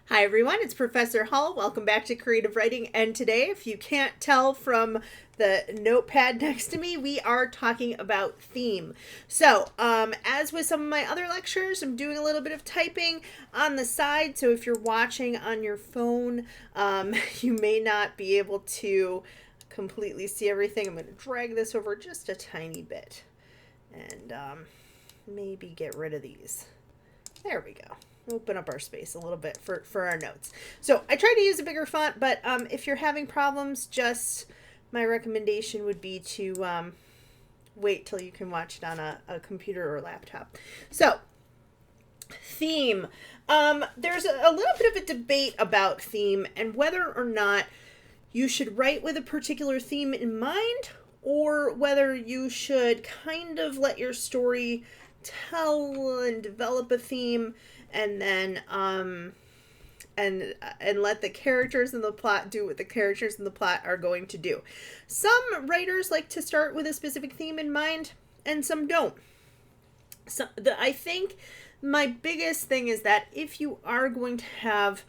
Hi everyone, it's Professor Hull. Welcome back to Creative Writing. And today, if you can't tell from the notepad next to me, we are talking about theme. So, as with some of my other lectures, I'm doing a little bit of typing on the side. So if you're watching on your phone, you may not be able to completely see everything. I'm going to drag this over just a tiny bit and maybe get rid of these. There we go. Open up our space a little bit for our notes. So I try to use a bigger font, but if you're having problems, just my recommendation would be to wait till you can watch it on a computer or laptop. So, theme. There's a little bit of a debate about theme and whether or not you should write with a particular theme in mind or whether you should kind of let your story tell and develop a theme and then and let the characters in the plot do what the characters in the plot are going to do. Some writers like to start with a specific theme in mind and some don't. I think my biggest thing is that if you are going to have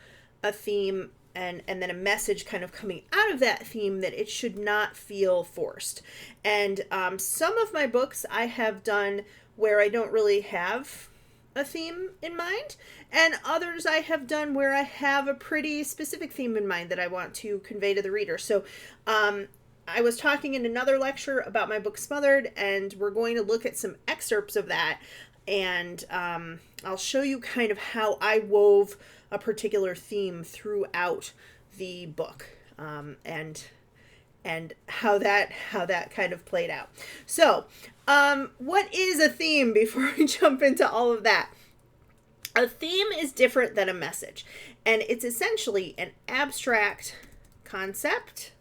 a theme and then a message kind of coming out of that theme, that it should not feel forced. And some of my books I have done where I don't really have a theme in mind, and others I have done where I have a pretty specific theme in mind that I want to convey to the reader. So I was talking in another lecture about my book Smothered, and we're going to look at some excerpts of that, and I'll show you kind of how I wove a particular theme throughout the book, and how that kind of played out. So, what is a theme before we jump into all of that? A theme is different than a message, and it's essentially an abstract concept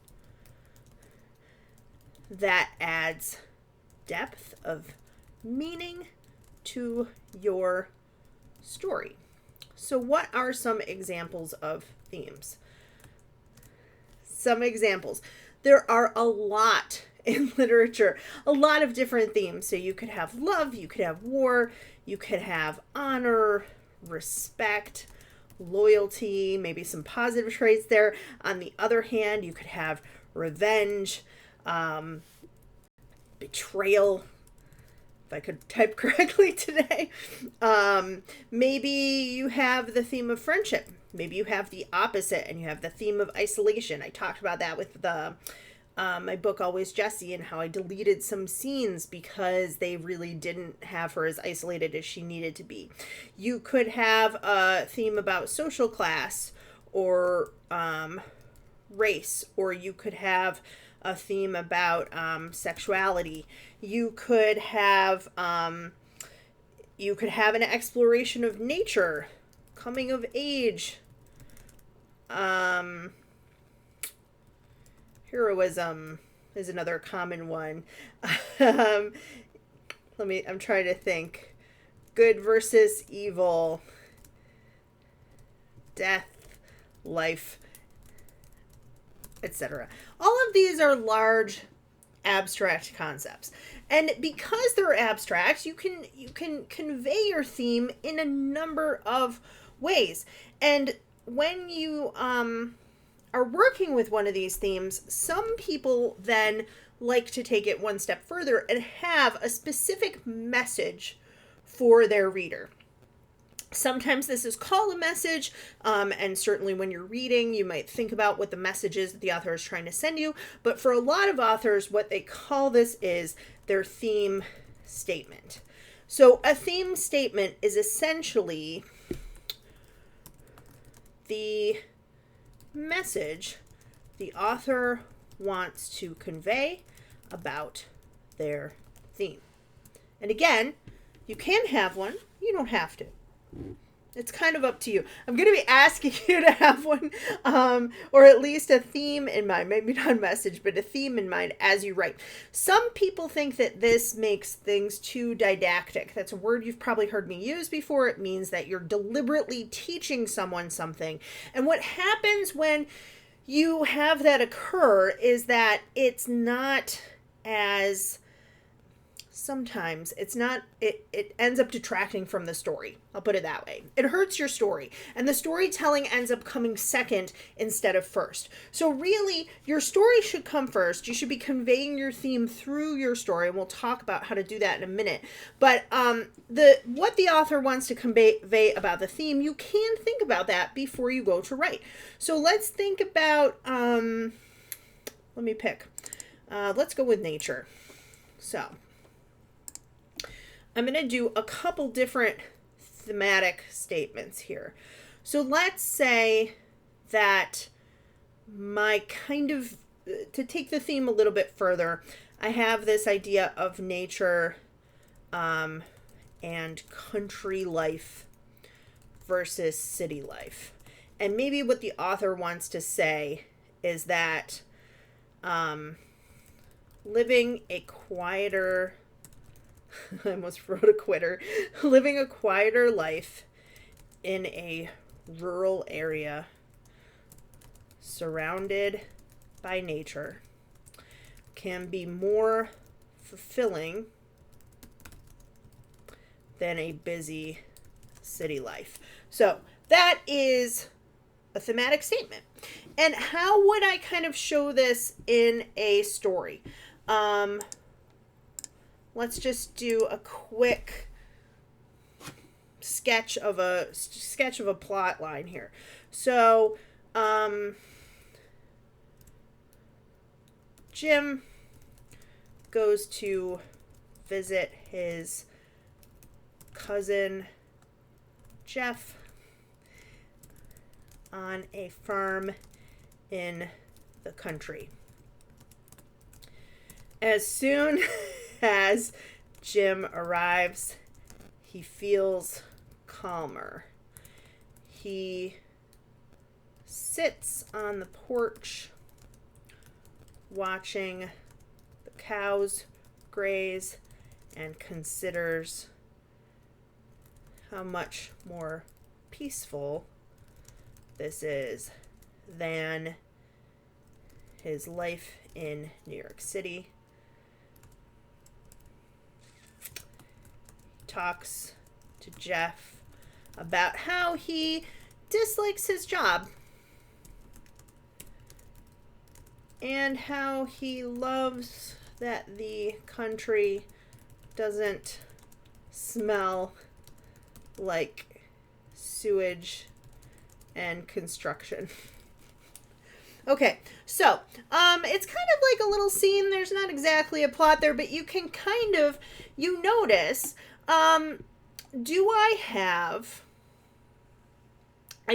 that adds depth of meaning to your story. So what are some examples of themes? Some examples. There are a lot in literature, a lot of different themes. So you could have love, you could have war, you could have honor, respect, loyalty, maybe some positive traits there. On the other hand, you could have revenge, betrayal, if I could type correctly today. Maybe you have the theme of friendship. Maybe you have the opposite and you have the theme of isolation. I talked about that with my book Always Jessie, and how I deleted some scenes because they really didn't have her as isolated as she needed to be. You could have a theme about social class or race, or you could have a theme about sexuality. You could have an exploration of nature, coming of age, heroism is another common one. I'm trying to think. Good versus evil, death, life, etc. All of these are large abstract concepts. And because they're abstract, you can convey your theme in a number of ways. And when you are working with one of these themes, some people then like to take it one step further and have a specific message for their reader. Sometimes this is called a message, and certainly when you're reading, you might think about what the message is that the author is trying to send you. But for a lot of authors, what they call this is their theme statement. So a theme statement is essentially the message the author wants to convey about their theme. And again, you can have one, you don't have to. It's kind of up to you. I'm going to be asking you to have one, or at least a theme in mind. Maybe not a message, but a theme in mind as you write. Some people think that this makes things too didactic. That's a word you've probably heard me use before. It means that you're deliberately teaching someone something. And what happens when you have that occur is that it's not as sometimes it ends up detracting from the story. I'll put it that way. It hurts your story, and the storytelling ends up coming second instead of first. So really, your story should come first. You should be conveying your theme through your story, and we'll talk about how to do that in a minute. But what the author wants to convey about the theme, you can think about that before you go to write. So let's think about let me pick. Let's go with nature. So I'm going to do a couple different thematic statements here. So let's say that to take the theme a little bit further, I have this idea of nature and country life versus city life. And maybe what the author wants to say is that living a quieter I almost wrote a quitter. Living a quieter life in a rural area surrounded by nature can be more fulfilling than a busy city life. So that is a thematic statement. And how would I kind of show this in a story? Let's just do a quick sketch of a plot line here. So, Jim goes to visit his cousin Jeff on a farm in the country. As soon as Jim arrives, he feels calmer. He sits on the porch watching the cows graze and considers how much more peaceful this is than his life in New York City. Talks to Jeff about how he dislikes his job and how he loves that the country doesn't smell like sewage and construction. Okay, so it's kind of like a little scene. There's not exactly a plot there, but you can kind of, you notice, I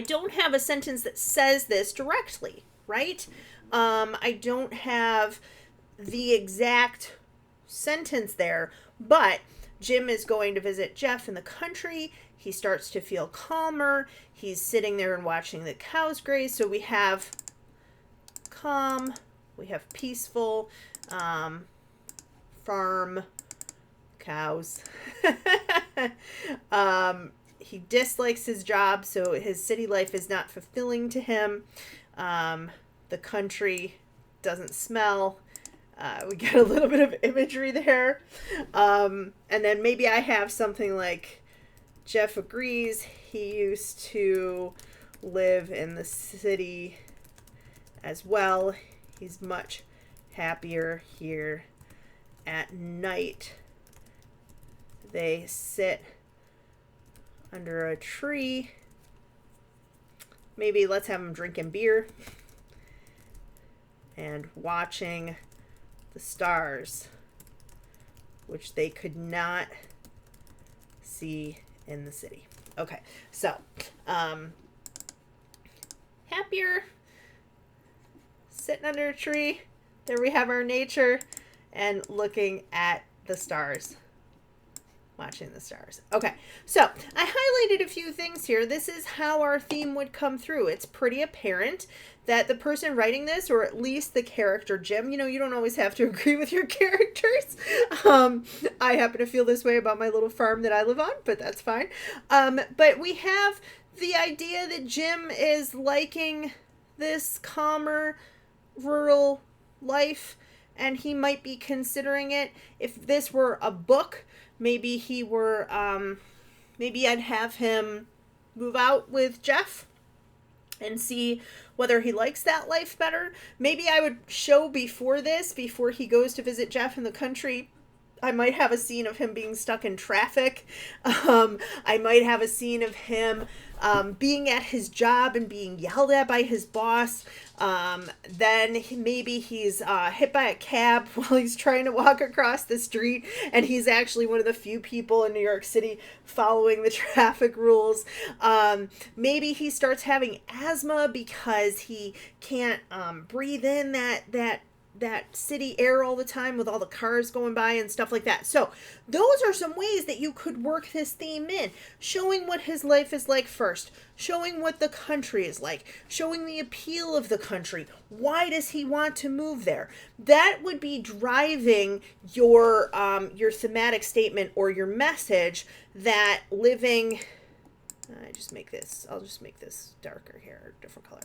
don't have a sentence that says this directly, right? I don't have the exact sentence there, but Jim is going to visit Jeff in the country. He starts to feel calmer. He's sitting there and watching the cows graze. So we have calm, we have peaceful, farm, cows. He dislikes his job, so his city life is not fulfilling to him. The country doesn't smell. We get a little bit of imagery there. And then maybe I have something like, Jeff agrees he used to live in the city as well. He's much happier here. At night, they sit under a tree. Maybe let's have them drinking beer and watching the stars, which they could not see in the city. Okay, so happier, sitting under a tree. There we have our nature and looking at the stars, watching the stars. Okay, so I highlighted a few things here. This is how our theme would come through. It's pretty apparent that the person writing this, or at least the character Jim, you know, you don't always have to agree with your characters. I happen to feel this way about my little farm that I live on, but that's fine. But we have the idea that Jim is liking this calmer rural life, and he might be considering it. If this were a book, maybe maybe I'd have him move out with Jeff and see whether he likes that life better. Maybe I would show before he goes to visit Jeff in the country, I might have a scene of him being stuck in traffic. I might have a scene of him being at his job and being yelled at by his boss. Then maybe he's hit by a cab while he's trying to walk across the street, and he's actually one of the few people in New York City following the traffic rules. Maybe he starts having asthma because he can't breathe in that city air all the time with all the cars going by and stuff like that. So those are some ways that you could work this theme in, showing what his life is like first, showing what the country is like, showing the appeal of the country. Why does he want to move there? That would be driving your thematic statement or your message that living... I'll just make this darker here, different color.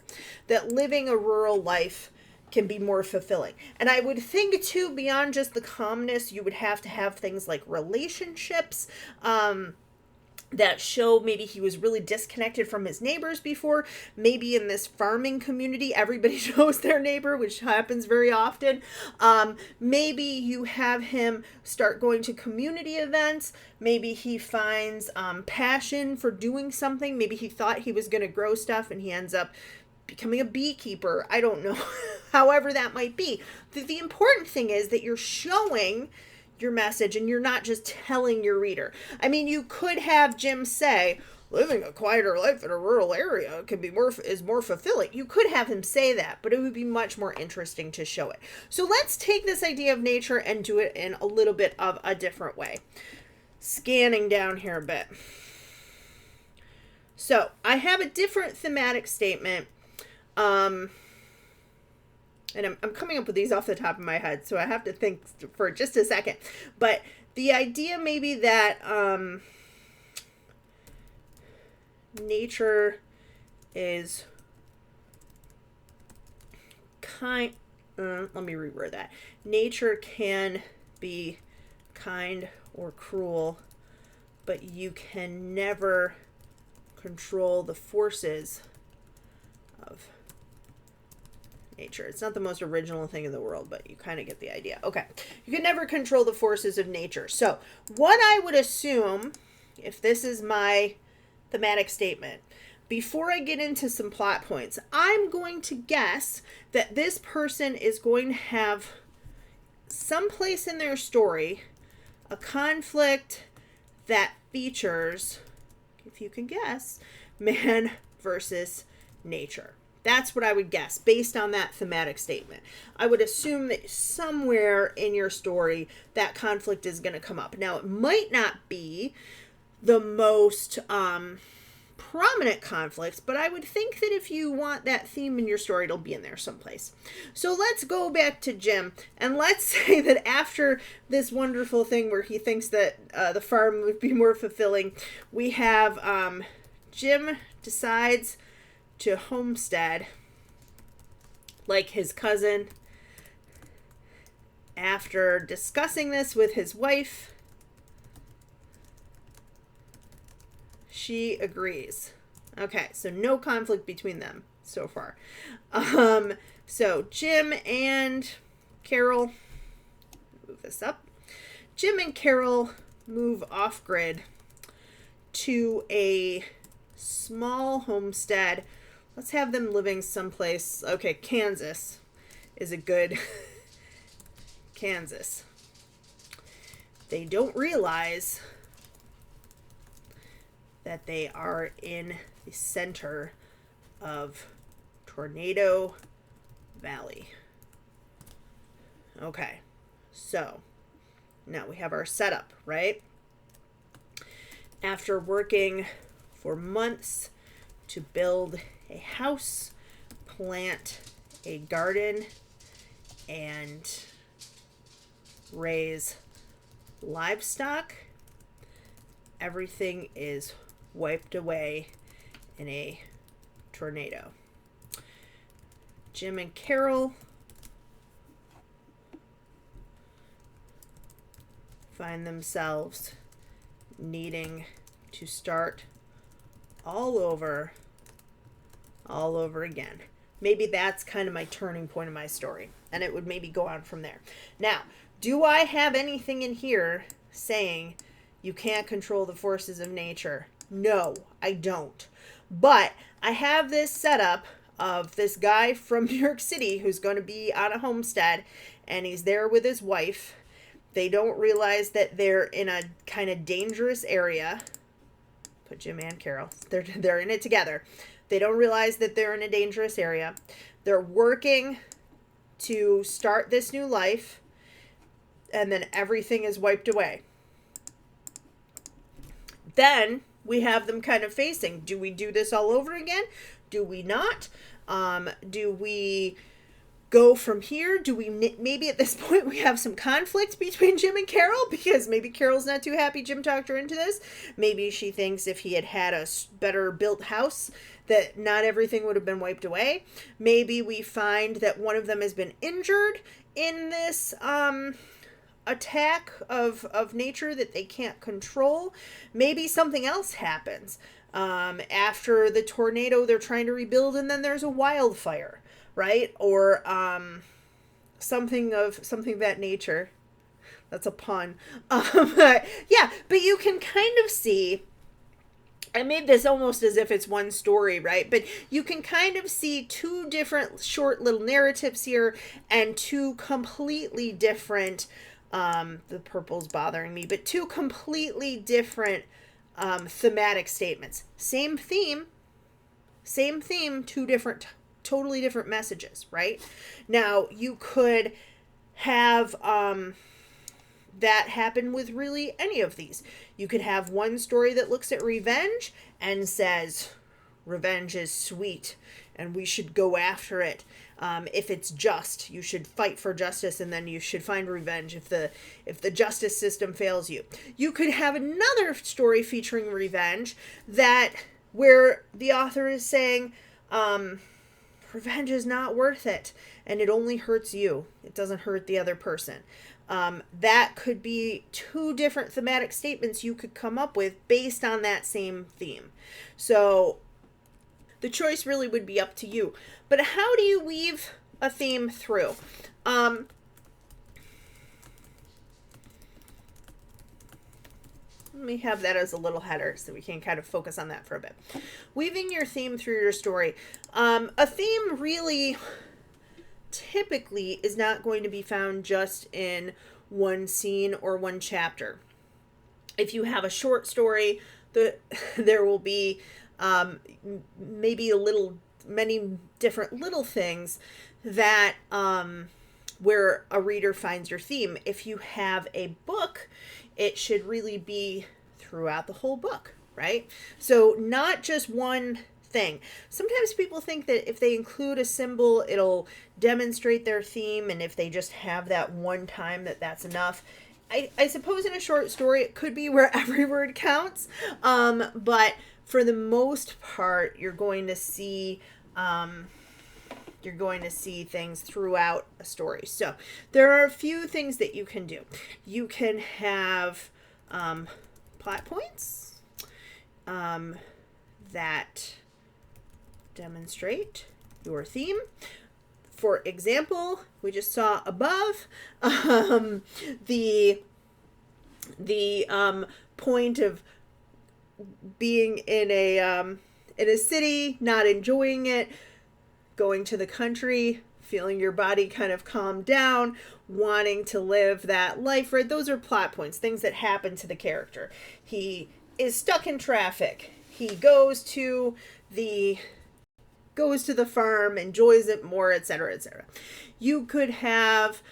That living a rural life can be more fulfilling. And I would think too, beyond just the calmness, you would have to have things like relationships that show maybe he was really disconnected from his neighbors before. Maybe in this farming community, everybody knows their neighbor, which happens very often. Maybe you have him start going to community events. Maybe he finds passion for doing something. Maybe he thought he was going to grow stuff and he ends up becoming a beekeeper. I don't know. However that might be. The important thing is that you're showing your message and you're not just telling your reader. I mean, you could have Jim say, living a quieter life in a rural area is more fulfilling. You could have him say that, but it would be much more interesting to show it. So let's take this idea of nature and do it in a little bit of a different way. Scanning down here a bit. So I have a different thematic statement. And I'm coming up with these off the top of my head, so I have to think for just a second. But the idea maybe that nature is kind... let me reword that. Nature can be kind or cruel, but you can never control the forces of nature. It's not the most original thing in the world, but you kind of get the idea. Okay. You can never control the forces of nature. So what I would assume, if this is my thematic statement, before I get into some plot points, I'm going to guess that this person is going to have someplace in their story a conflict that features, if you can guess, man versus nature. That's what I would guess based on that thematic statement. I would assume that somewhere in your story that conflict is going to come up. Now, it might not be the most prominent conflicts, but I would think that if you want that theme in your story, it'll be in there someplace. So let's go back to Jim, and let's say that after this wonderful thing where he thinks that the farm would be more fulfilling, we have Jim decides to homestead like his cousin. After discussing this with his wife, she agrees. Okay, so no conflict between them so far. So Jim and Carol, move this up. Jim and Carol move off-grid to a small homestead. Let's have them living someplace. Okay, Kansas is a good... Kansas. They don't realize that they are in the center of Tornado Valley. Okay, so now we have our setup, right? After working for months to build a house, plant a garden, and raise livestock, everything is wiped away in a tornado. Jim and Carol find themselves needing to start all over again. Maybe that's kind of my turning point of my story, and it would maybe go on from there. Now, do I have anything in here saying you can't control the forces of nature? No, I don't. But I have this setup of this guy from New York City who's going to be on a homestead, and he's there with his wife. They don't realize that they're in a kind of dangerous area. Put Jim and Carol. They're in it together. They don't realize that they're in a dangerous area. They're working to start this new life, and then everything is wiped away. Then we have them kind of facing, do we do this all over again? Do we not? Do we go from here? Do we maybe at this point we have some conflict between Jim and Carol, because maybe Carol's not too happy Jim talked her into this. Maybe she thinks if he had had a better built house that not everything would have been wiped away. Maybe we find that one of them has been injured in this attack of nature that they can't control. Maybe something else happens. After the tornado, they're trying to rebuild, and then there's a wildfire, right? Or something of that nature. That's a pun. Yeah, but you can kind of see, I made this almost as if it's one story, right? But you can kind of see two different short little narratives here, and two completely different, the purple's bothering me, but two completely different thematic statements. Same theme, two different, totally different messages, right? Now, you could have that happen with really any of these. You could have one story that looks at revenge and says, revenge is sweet and we should go after it. If it's just, you should fight for justice, and then you should find revenge if the justice system fails you. You could have another story featuring revenge where the author is saying, revenge is not worth it, and it only hurts you. It doesn't hurt the other person. That could be two different thematic statements you could come up with based on that same theme. So the choice really would be up to you. But how do you weave a theme through? Let me have that as a little header so we can kind of focus on that for a bit. Weaving your theme through your story. A theme really typically is not going to be found just in one scene or one chapter. If you have a short story, there will be maybe many different little things that where a reader finds your theme. If you have a book, it should really be throughout the whole book, right? So not just one thing. Sometimes people think that if they include a symbol, it'll demonstrate their theme, and if they just have that one time, that's enough. I suppose in a short story, it could be where every word counts, but for the most part, you're going to see things throughout a story. So there are a few things that you can do. You can have plot points that demonstrate your theme. For example, we just saw above the point of being in a city, not enjoying it, going to the country, feeling your body kind of calm down, wanting to live that life, right? Those are plot points, things that happen to the character. He is stuck in traffic. He goes to the farm, enjoys it more, etc., etc. You could have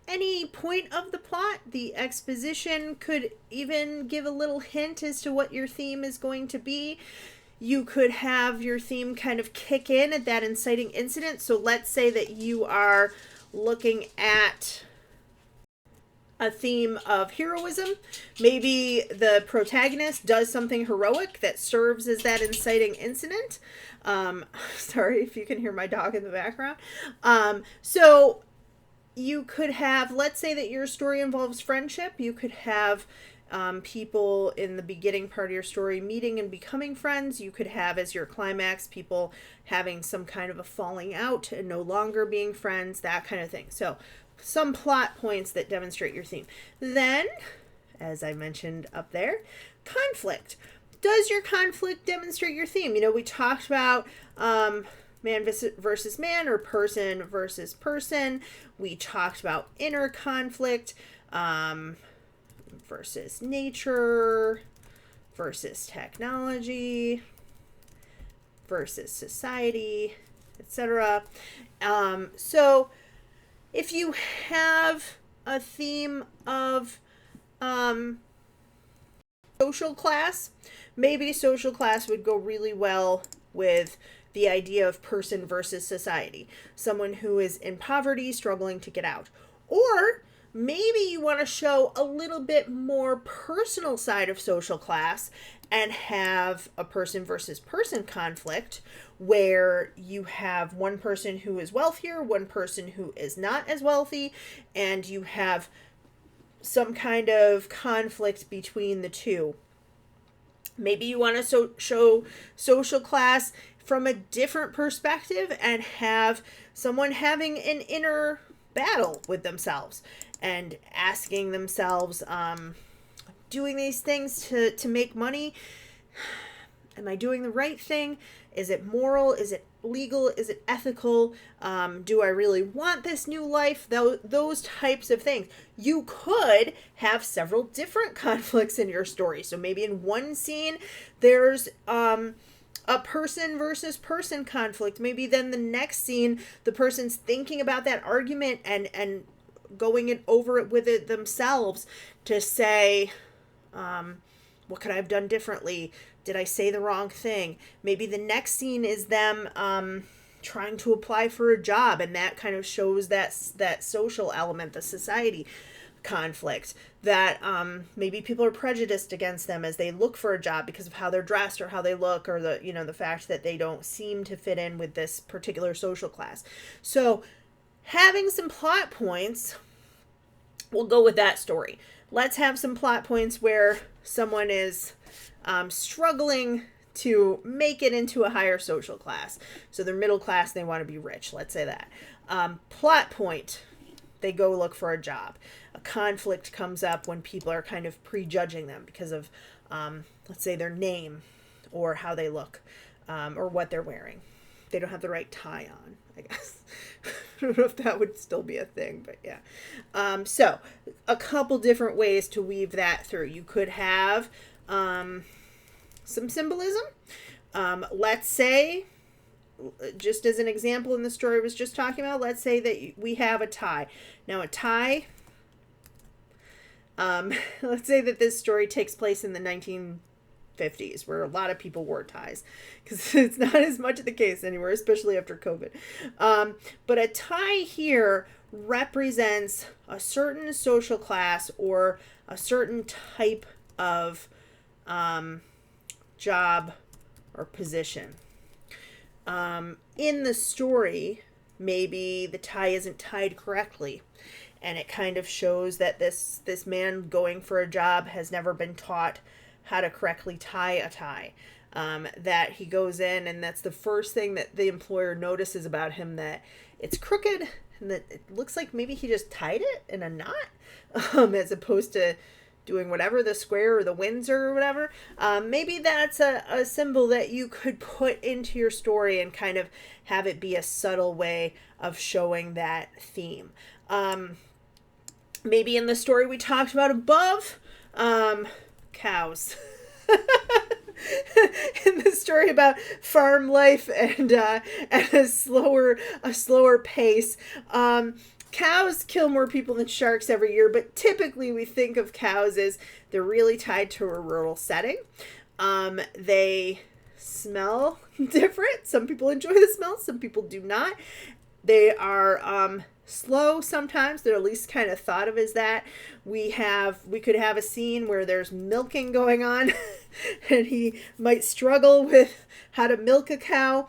any point of the plot. The exposition could even give a little hint as to what your theme is going to be. You could have your theme kind of kick in at that inciting incident. So let's say that you are looking at a theme of heroism. Maybe the protagonist does something heroic that serves as that inciting incident. Sorry if you can hear my dog in the background. So You could have, let's say that your story involves friendship. You could have people in the beginning part of your story meeting and becoming friends. You could have, as your climax, people having some kind of a falling out and no longer being friends, that kind of thing. So some plot points that demonstrate your theme. Then, as I mentioned up there, conflict. Does your conflict demonstrate your theme? We talked about man versus man, or person versus person. We talked about inner conflict versus nature versus technology versus society, etc. So if you have a theme of social class, maybe social class would go really well with the idea of person versus society. Someone who is in poverty, struggling to get out. Or maybe you want to show a little bit more personal side of social class and have a person versus person conflict, where you have one person who is wealthier, one person who is not as wealthy, and you have some kind of conflict between the two. Maybe you want to show social class from a different perspective and have someone having an inner battle with themselves and asking themselves, doing these things to make money, am I doing the right thing? Is it moral? Is it legal? Is it ethical? Do I really want this new life? Those types of things. You could have several different conflicts in your story. So maybe in one scene, there's a person versus person conflict. Maybe then the next scene, the person's thinking about that argument and going over it with it themselves to say, what could I have done differently? Did I say the wrong thing? Maybe the next scene is them trying to apply for a job, and that kind of shows that social element, the society conflict, that maybe people are prejudiced against them as they look for a job because of how they're dressed or how they look, or the fact that they don't seem to fit in with this particular social class. So having some plot points will go with that story. Let's have some plot points where someone is struggling to make it into a higher social class. So they're middle class and they want to be rich. Let's say that. Plot point, they go look for a job. A conflict comes up when people are kind of prejudging them because of, let's say, their name or how they look, or what they're wearing. They don't have the right tie on, I guess. I don't know if that would still be a thing, but yeah. So a couple different ways to weave that through. You could have some symbolism. Let's say, just as an example in the story I was just talking about, let's say that we have a tie. Now a tie, let's say that this story takes place in the 1950s, where a lot of people wore ties, because it's not as much the case anymore, especially after COVID. But a tie here represents a certain social class or a certain type of job or position. In the story, maybe the tie isn't tied correctly, and it kind of shows that this man going for a job has never been taught how to correctly tie a tie. That he goes in, and that's the first thing that the employer notices about him, that it's crooked and that it looks like maybe he just tied it in a knot, as opposed to doing whatever, the square or the Windsor or whatever. Maybe that's a symbol that you could put into your story and kind of have it be a subtle way of showing that theme. Maybe in the story we talked about above, cows. In the story about farm life and a slower pace, cows kill more people than sharks every year, but typically we think of cows as they're really tied to a rural setting. They smell different. Some people enjoy the smell, some people do not. They are slow sometimes. They're at least kind of thought of as that. We could have a scene where there's milking going on and he might struggle with how to milk a cow.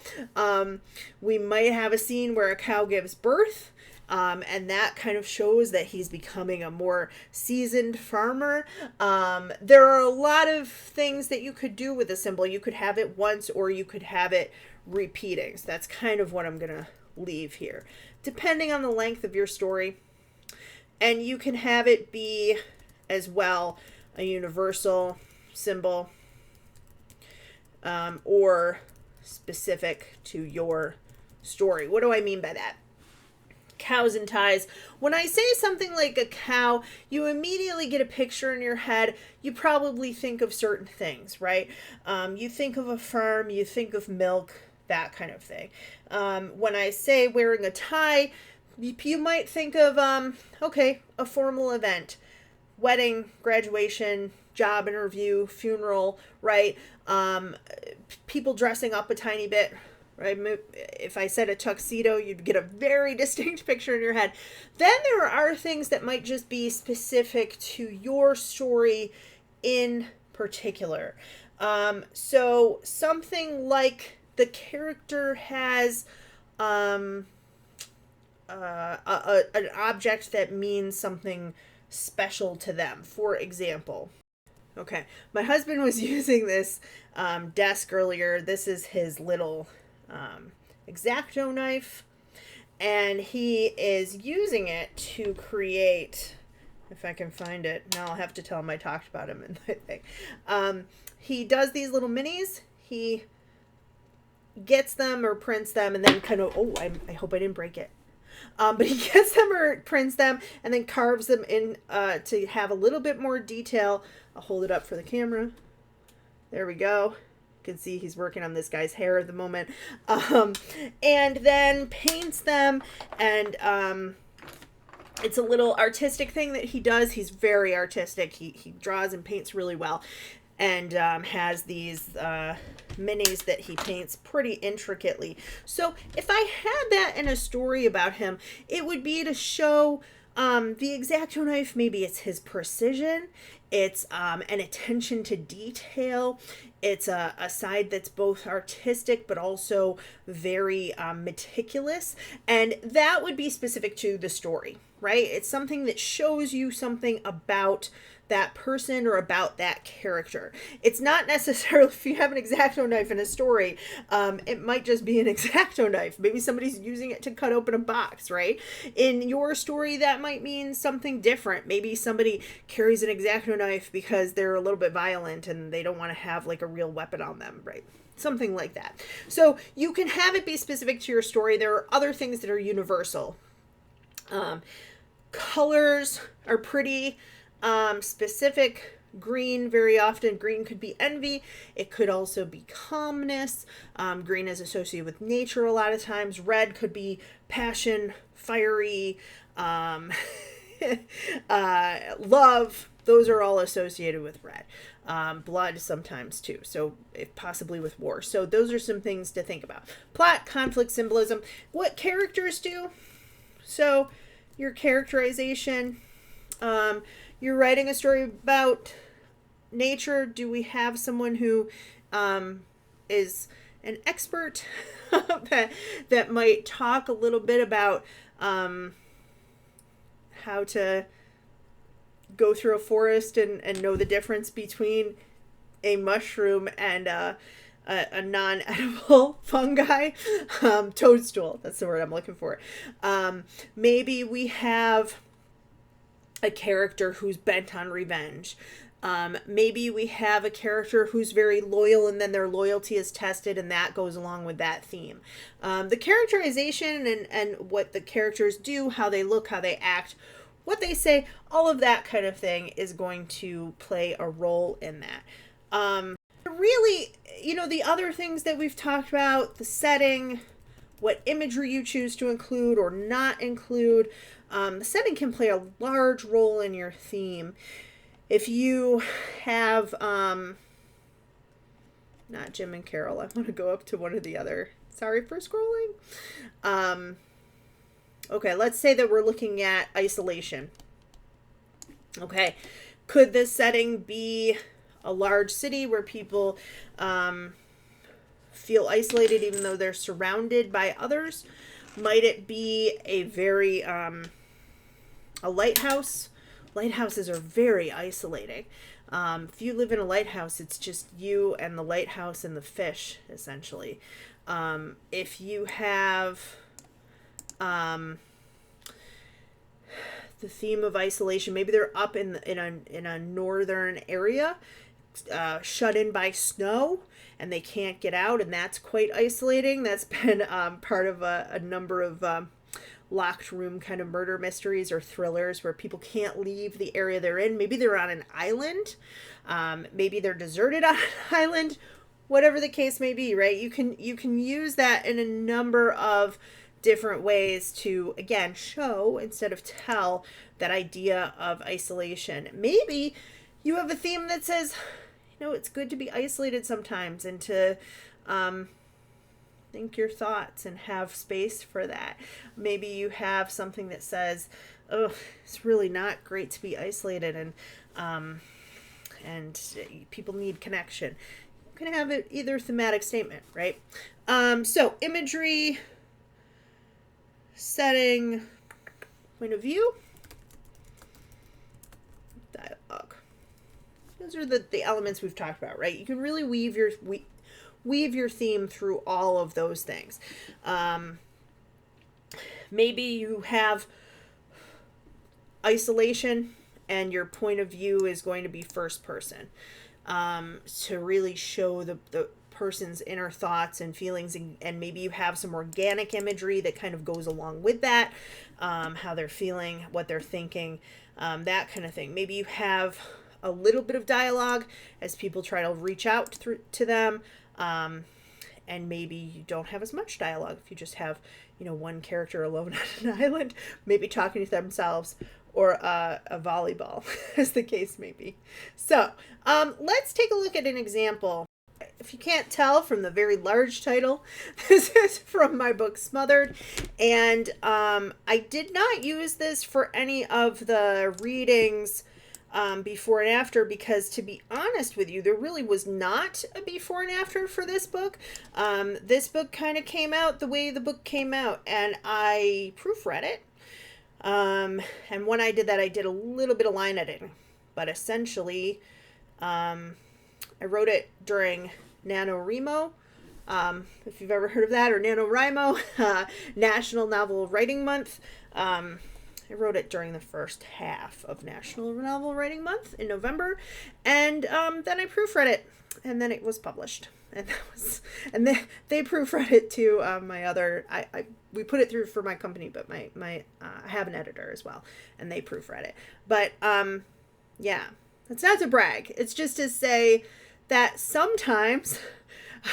We might have a scene where a cow gives birth And that kind of shows that he's becoming a more seasoned farmer. There are a lot of things that you could do with a symbol. You could have it once, or you could have it repeating. So that's kind of what I'm going to leave here, depending on the length of your story. And you can have it be as well a universal symbol, or specific to your story. What do I mean by that? Cows and ties. When I say something like a cow, you immediately get a picture in your head. You probably think of certain things, right? You think of a farm, you think of milk, that kind of thing. When I say wearing a tie, you might think of, okay, a formal event, wedding, graduation, job interview, funeral, right? People dressing up a tiny bit, right? If I said a tuxedo, you'd get a very distinct picture in your head. Then there are things that might just be specific to your story in particular. So something like the character has an object that means something special to them. For example, okay, my husband was using this desk earlier. This is his little X-Acto knife, and he is using it to create, if I can find it, now I'll have to tell him I talked about him in the thing. He does these little minis. He gets them or prints them and then kind of, I hope I didn't break it. But he gets them or prints them and then carves them in to have a little bit more detail. I'll hold it up for the camera. There we go. You can see he's working on this guy's hair at the moment. And then paints them, and it's a little artistic thing that he does. He's very artistic. He draws and paints really well, and has these minis that he paints pretty intricately. So if I had that in a story about him, it would be to show the X-Acto knife. Maybe it's his precision. It's an attention to detail. It's a side that's both artistic but also very meticulous. And that would be specific to the story, right? It's something that shows you something about that person or about that character. It's not necessarily, if you have an X-Acto knife in a story, it might just be an X-Acto knife. Maybe somebody's using it to cut open a box, right? In your story, that might mean something different. Maybe somebody carries an X-Acto knife because they're a little bit violent and they don't want to have like a real weapon on them, right? Something like that. So you can have it be specific to your story. There are other things that are universal. Colors are pretty specific. Green, very often green could be envy. It could also be calmness. Green is associated with nature a lot of times. Red could be passion, fiery, love. Those are all associated with red. Blood sometimes too, so if possibly with war. So those are some things to think about. Plot, conflict, symbolism. What characters do? So your characterization, you're writing a story about nature. Do we have someone who is an expert that might talk a little bit about how to go through a forest and know the difference between a mushroom and a non-edible fungi? Toadstool, that's the word I'm looking for. Maybe we have a character who's bent on revenge. Maybe we have a character who's very loyal and then their loyalty is tested, and that goes along with that theme. The characterization and what the characters do, how they look, how they act, what they say, all of that kind of thing is going to play a role in that. Really, the other things that we've talked about, the setting, what imagery you choose to include or not include, the setting can play a large role in your theme. If you have, not Jim and Carol, I want to go up to one of the other, sorry for scrolling. Okay, let's say that we're looking at isolation. Okay, could this setting be a large city where people feel isolated even though they're surrounded by others? Might it be a very, a lighthouse? Lighthouses are very isolating. If you live in a lighthouse, it's just you and the lighthouse and the fish, essentially. If you have the theme of isolation, maybe they're up in a northern area, shut in by snow, and they can't get out, and that's quite isolating. That's been part of a number of locked room kind of murder mysteries or thrillers where people can't leave the area they're in. Maybe they're on an island. Maybe they're deserted on an island. Whatever the case may be, right? You can use that in a number of different ways to, again, show instead of tell that idea of isolation. Maybe you have a theme that says, it's good to be isolated sometimes and to think your thoughts and have space for that. Maybe you have something that says, oh, it's really not great to be isolated and people need connection. You can have it either thematic statement, right? So imagery, setting, point of view, dialogue. Those are the elements we've talked about, right? You can really weave your theme through all of those things. Maybe you have isolation and your point of view is going to be first person, to really show the person's inner thoughts and feelings, and maybe you have some organic imagery that kind of goes along with that, how they're feeling, what they're thinking, that kind of thing. Maybe you have a little bit of dialogue as people try to reach out to them, and maybe you don't have as much dialogue if you just have one character alone on an island, maybe talking to themselves, or a volleyball, as the case may be. So let's take a look at an example. If you can't tell from the very large title, this is from my book Smothered, and I did not use this for any of the readings before and after, because to be honest with you, there really was not a before and after for this book. This book kind of came out the way the book came out, and I proofread it. And when I did that, I did a little bit of line editing, but essentially, I wrote it during NaNoWriMo, if you've ever heard of that, or NaNoWriMo, National Novel Writing Month. I wrote it during the first half of National Novel Writing Month in November, and then I proofread it, and then it was published. And they proofread it to my other. We put it through for my company, but my I have an editor as well, and they proofread it. But yeah, it's not to brag. It's just to say that sometimes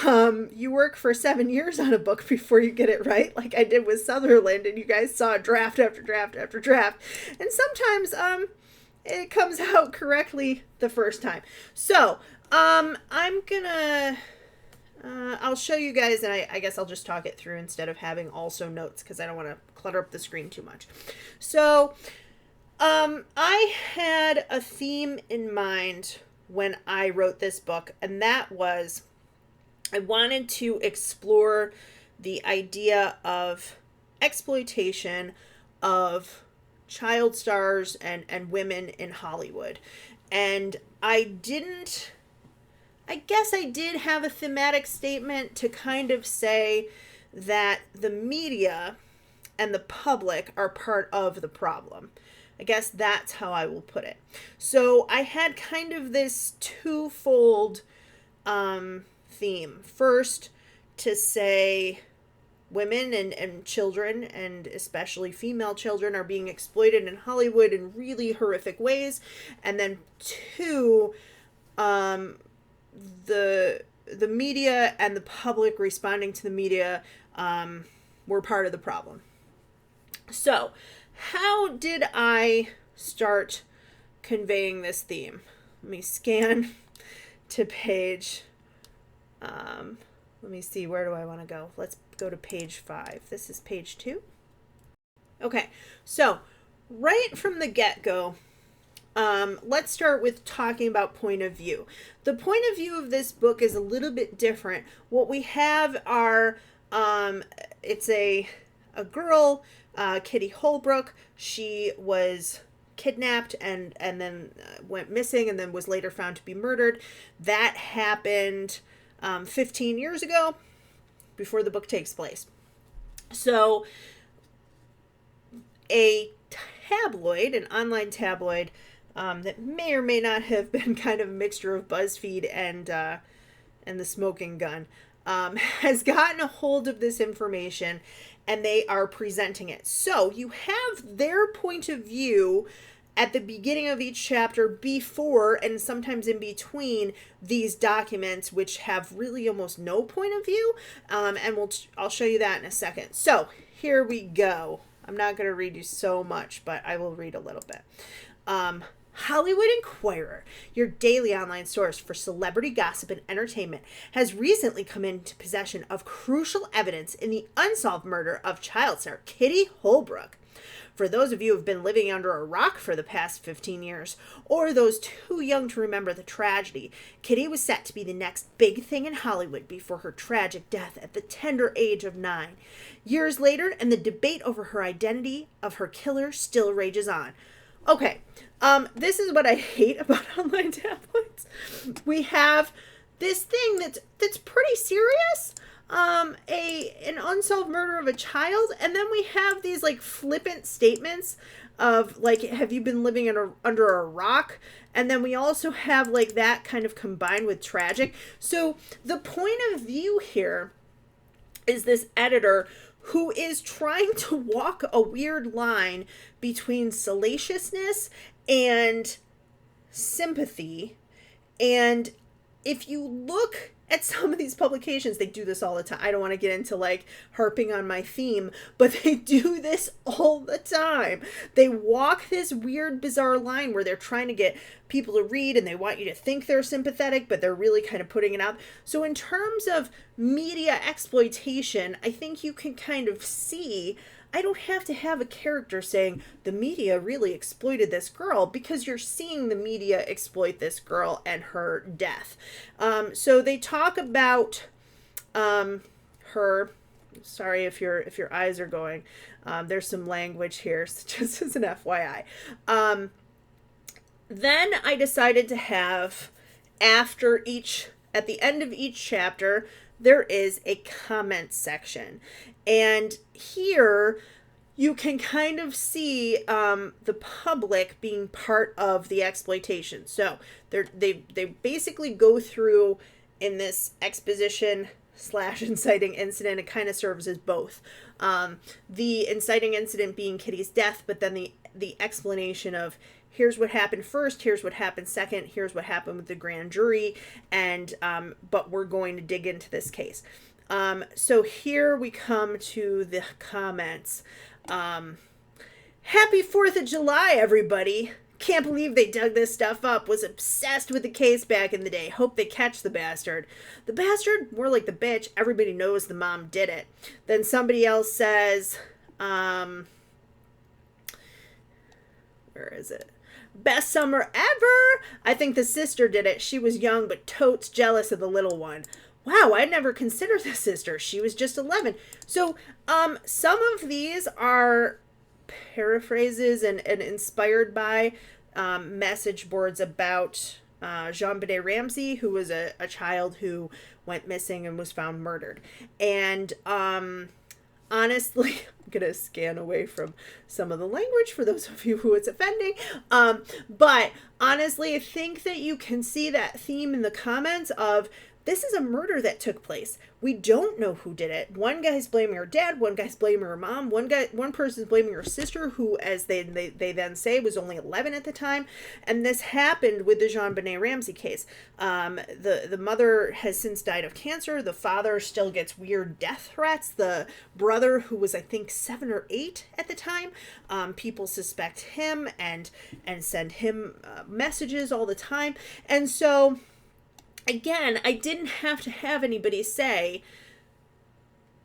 you work for 7 years on a book before you get it right, like I did with Sutherland, and you guys saw draft after draft after draft, and sometimes it comes out correctly the first time. So I'm gonna I'll show you guys, and I guess I'll just talk it through instead of having also notes, because I don't want to clutter up the screen too much. So I had a theme in mind when I wrote this book, and that was I wanted to explore the idea of exploitation of child stars and women in Hollywood. And I guess I did have a thematic statement to kind of say that the media and the public are part of the problem. I guess that's how I will put it. So I had kind of this twofold theme. First, to say women and children, and especially female children, are being exploited in Hollywood in really horrific ways. And then two, the media and the public responding to the media were part of the problem. So how did I start conveying this theme? Let me scan to page, let me see, where do I want to go? Let's go to page 5. This is page 2. Okay, so right from the get-go, let's start with talking about point of view. The point of view of this book is a little bit different. What we have are, it's a a girl, Kitty Holbrook. She was kidnapped and then went missing and then was later found to be murdered. That happened 15 years ago, before the book takes place. So a tabloid, an online tabloid, that may or may not have been kind of a mixture of BuzzFeed and the Smoking Gun, has gotten a hold of this information, and they are presenting it. So you have their point of view at the beginning of each chapter, before and sometimes in between these documents, which have really almost no point of view. And I'll show you that in a second. So here we go. I'm not going to read you so much, but I will read a little bit. Hollywood Inquirer, your daily online source for celebrity gossip and entertainment, has recently come into possession of crucial evidence in the unsolved murder of child star Kitty Holbrook. For those of you who have been living under a rock for the past 15 years, or those too young to remember the tragedy, Kitty was set to be the next big thing in Hollywood before her tragic death at the tender age of 9. Years later, and the debate over her identity of her killer still rages on. Okay, this is what I hate about online tabloids. We have this thing that's pretty serious, an unsolved murder of a child, and then we have these like flippant statements of like, have you been living under a rock? And then we also have like that kind of combined with tragic. So the point of view here is this editor who is trying to walk a weird line between salaciousness and sympathy. And if you look at some of these publications, they do this all the time. I don't want to get into like harping on my theme, but they do this all the time. They walk this weird, bizarre line where they're trying to get people to read and they want you to think they're sympathetic, but they're really kind of putting it out. So in terms of media exploitation, I think you can kind of see, I don't have to have a character saying the media really exploited this girl, because you're seeing the media exploit this girl and her death. So they talk about her. Sorry if your eyes are going. There's some language here, just as an FYI. Then I decided to have, at the end of each chapter, there is a comment section. And here you can kind of see the public being part of the exploitation. So they basically go through in this exposition / inciting incident. It kind of serves as both. The inciting incident being Kitty's death, but then the explanation of here's what happened first, here's what happened second, here's what happened with the grand jury, and but we're going to dig into this case. So here we come to the comments. Happy 4th of July, everybody. Can't believe they dug this stuff up. Was obsessed with the case back in the day. Hope they catch the bastard. The bastard? More like the bitch. Everybody knows the mom did it. Then somebody else says, where is it? Best summer ever! I think the sister did it. She was young, but totes jealous of the little one. Wow, I never considered the sister. She was just 11. So, some of these are paraphrases and inspired by message boards about JonBenet Ramsey, who was a child who went missing and was found murdered. And honestly, I'm going to scan away from some of the language for those of you who it's offending. But honestly, I think that you can see that theme in the comments of, this is a murder that took place. We don't know who did it. One guy's blaming her dad. One guy's blaming her mom. One person's blaming her sister, who, as they then say, was only 11 at the time. And this happened with the JonBenet Ramsey case. The mother has since died of cancer. The father still gets weird death threats. The brother, who was I think 7 or 8 at the time, people suspect him and send him messages all the time. And so, again, I didn't have to have anybody say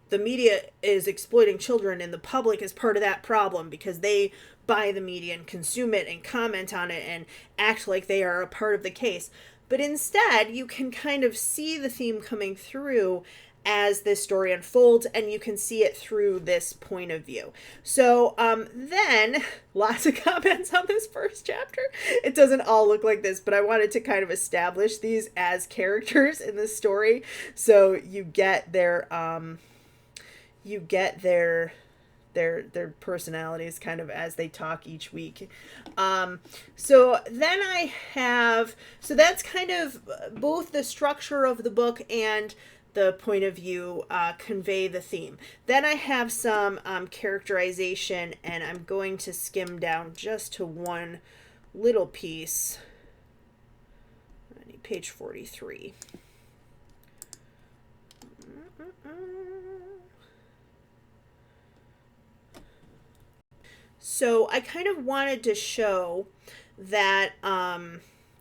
the media is exploiting children and the public is part of that problem because they buy the media and consume it and comment on it and act like they are a part of the case. But instead, you can kind of see the theme coming through as this story unfolds, and you can see it through this point of view. So then lots of comments on this first chapter. It doesn't all look like this, but I wanted to kind of establish these as characters in the story, so you get their their personalities kind of as they talk each week. So then I have, so that's kind of both the structure of the book and the point of view convey the theme. Then I have some characterization, and I'm going to skim down just to one little piece. I need page 43. So I kind of wanted to show that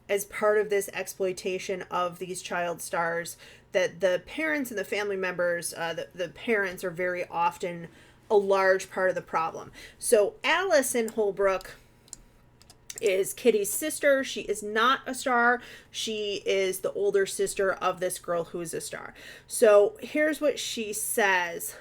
as part of this exploitation of these child stars, that the parents and the family members, the parents are very often a large part of the problem. So Allison Holbrook is Kitty's sister. She is not a star. She is the older sister of this girl who is a star. So here's what she says.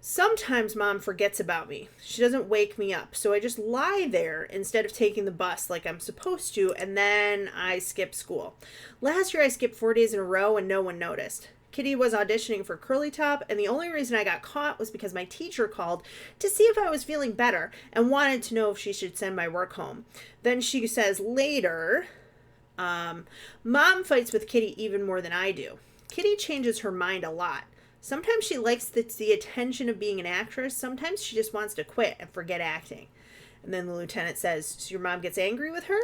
Sometimes Mom forgets about me. She doesn't wake me up, so I just lie there instead of taking the bus like I'm supposed to, and then I skip school. Last year I skipped 4 days in a row and no one noticed. Kitty was auditioning for Curly Top, and the only reason I got caught was because my teacher called to see if I was feeling better and wanted to know if she should send my work home. Then she says later, Mom fights with Kitty even more than I do. Kitty changes her mind a lot. Sometimes she likes the attention of being an actress. Sometimes she just wants to quit and forget acting. And then the lieutenant says, so your mom gets angry with her?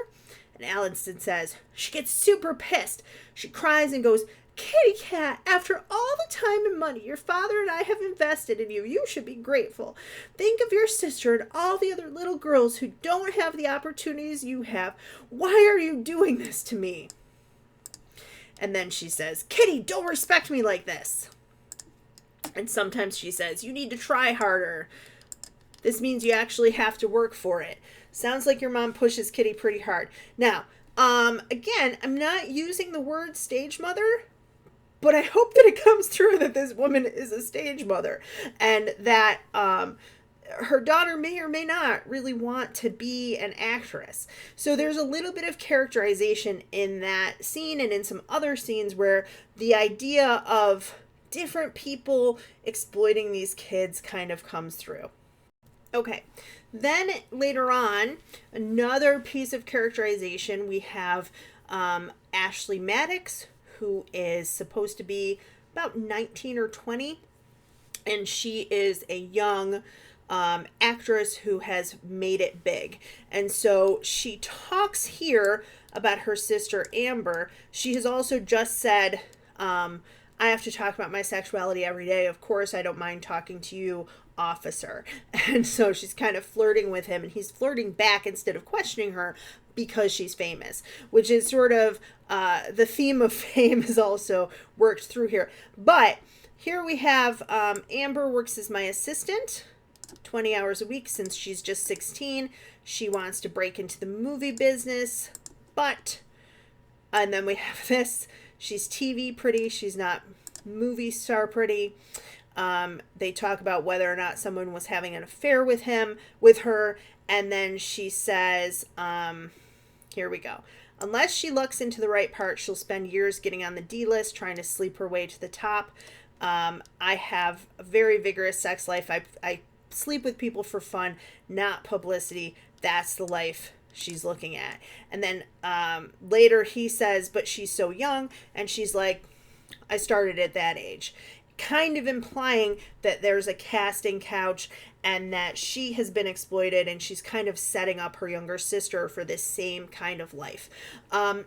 And Allison says, she gets super pissed. She cries and goes, Kitty cat, after all the time and money your father and I have invested in you, you should be grateful. Think of your sister and all the other little girls who don't have the opportunities you have. Why are you doing this to me? And then she says, Kitty, don't respect me like this. And sometimes she says, you need to try harder. This means you actually have to work for it. Sounds like your mom pushes Kitty pretty hard. Now, again, I'm not using the word stage mother, but I hope that it comes through that this woman is a stage mother, and that her daughter may or may not really want to be an actress. So there's a little bit of characterization in that scene and in some other scenes where the idea of different people exploiting these kids kind of comes through. Okay, then later on, another piece of characterization, we have Ashley Maddox, who is supposed to be about 19 or 20, and she is a young actress who has made it big. And so she talks here about her sister Amber. She has also just said, I have to talk about my sexuality every day. Of course, I don't mind talking to you, officer. And so she's kind of flirting with him, and he's flirting back instead of questioning her because she's famous, which is sort of the theme of fame is also worked through here. But here we have Amber works as my assistant 20 hours a week since she's just 16. She wants to break into the movie business, but, and then we have this. She's TV pretty. She's not movie star pretty. They talk about whether or not someone was having an affair with her. And then she says, here we go. Unless she looks into the right part, she'll spend years getting on the D list, trying to sleep her way to the top. I have a very vigorous sex life. I sleep with people for fun, not publicity. That's the life she's looking at. And then later he says, but she's so young, and she's like, I started at that age, kind of implying that there's a casting couch and that she has been exploited, and she's kind of setting up her younger sister for this same kind of life.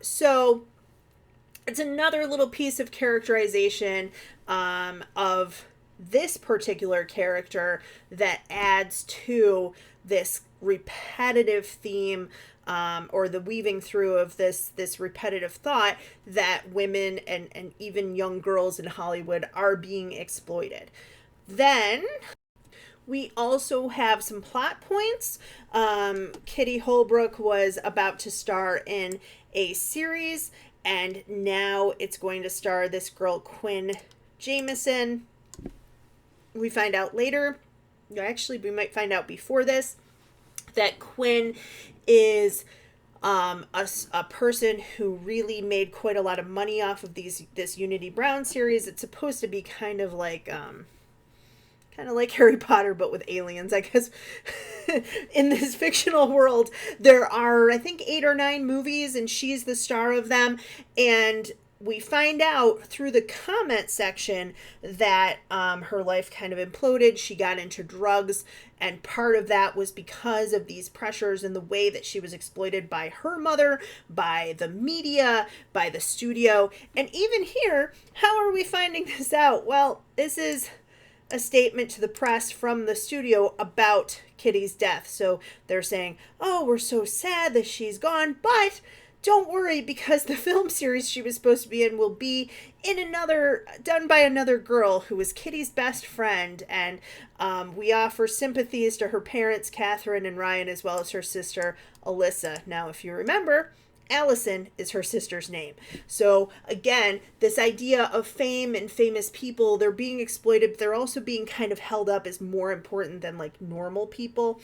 So it's another little piece of characterization of this particular character that adds to this repetitive theme, or the weaving through of this repetitive thought that women and even young girls in Hollywood are being exploited. Then we also have some plot points. Kitty Holbrook was about to star in a series, and now it's going to star this girl Quinn Jameson. We find out later, actually we might find out before this, that Quinn is a person who really made quite a lot of money off of this Unity Brown series. It's supposed to be kind of like Harry Potter, but with aliens, I guess. In this fictional world, there are, I think, 8 or 9 movies, and she's the star of them. And we find out through the comment section that her life kind of imploded. She got into drugs, and part of that was because of these pressures and the way that she was exploited by her mother, by the media, by the studio. And even here, how are we finding this out? Well, this is a statement to the press from the studio about Kitty's death. So they're saying, oh, we're so sad that she's gone, but don't worry, because the film series she was supposed to be in will be done by another girl who was Kitty's best friend, and we offer sympathies to her parents, Catherine and Ryan, as well as her sister, Alyssa. Now, if you remember, Allison is her sister's name. So again, this idea of fame and famous people, they're being exploited, but they're also being kind of held up as more important than like normal people.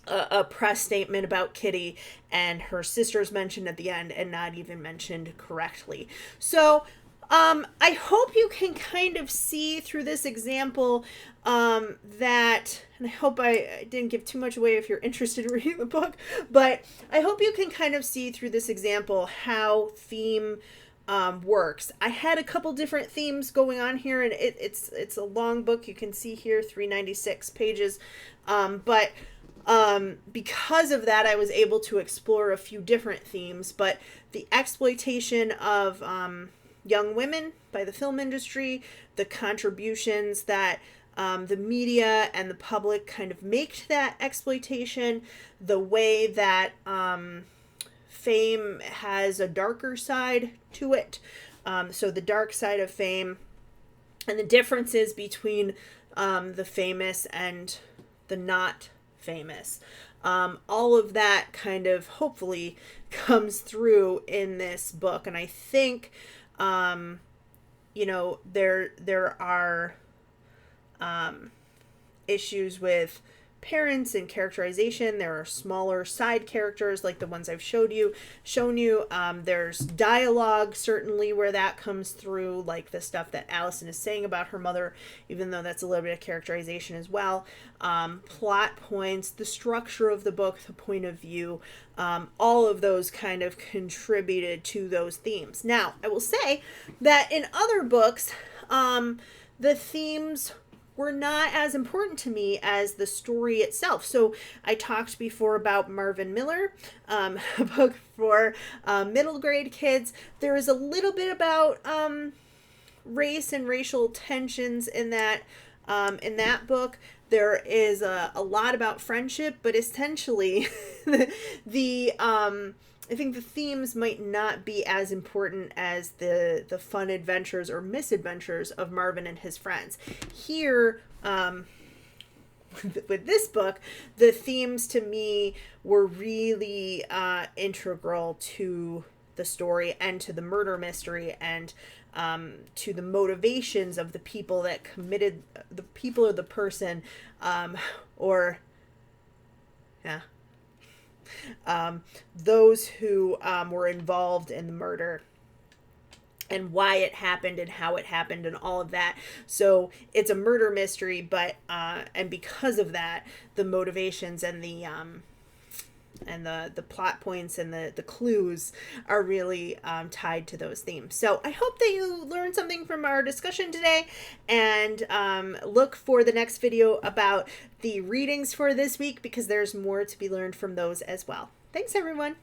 A press statement about Kitty and her sister's mentioned at the end and not even mentioned correctly. So I hope you can kind of see through this example that, and I hope I didn't give too much away if you're interested in reading the book, but I hope you can kind of see through this example how theme works. I had a couple different themes going on here, and it's a long book. You can see here 396 pages, but because of that, I was able to explore a few different themes. But the exploitation of young women by the film industry, the contributions that the media and the public kind of make to that exploitation, the way that fame has a darker side to it, so the dark side of fame, and the differences between the famous and the not famous. All of that kind of hopefully comes through in this book. And I think, you know, there are issues with parents and characterization. There are smaller side characters like the ones I've shown you. There's dialogue certainly where that comes through, like the stuff that Allison is saying about her mother, even though that's a little bit of characterization as well. Plot points, the structure of the book, the point of view, all of those kind of contributed to those themes. Now, I will say that in other books, the themes were not as important to me as the story itself. So I talked before about Marvin Miller, a book for middle grade kids. There is a little bit about race and racial tensions in that book. There is a lot about friendship, but essentially I think the themes might not be as important as the fun adventures or misadventures of Marvin and his friends. Here, with this book, the themes to me were really integral to the story and to the murder mystery and to the motivations of the people that committed, the people or the person, those who were involved in the murder and why it happened and how it happened and all of that. So it's a murder mystery, but and because of that, the motivations and the plot points and the clues are really tied to those themes. So I hope that you learned something from our discussion today, and look for the next video about the readings for this week, because there's more to be learned from those as well. Thanks, everyone.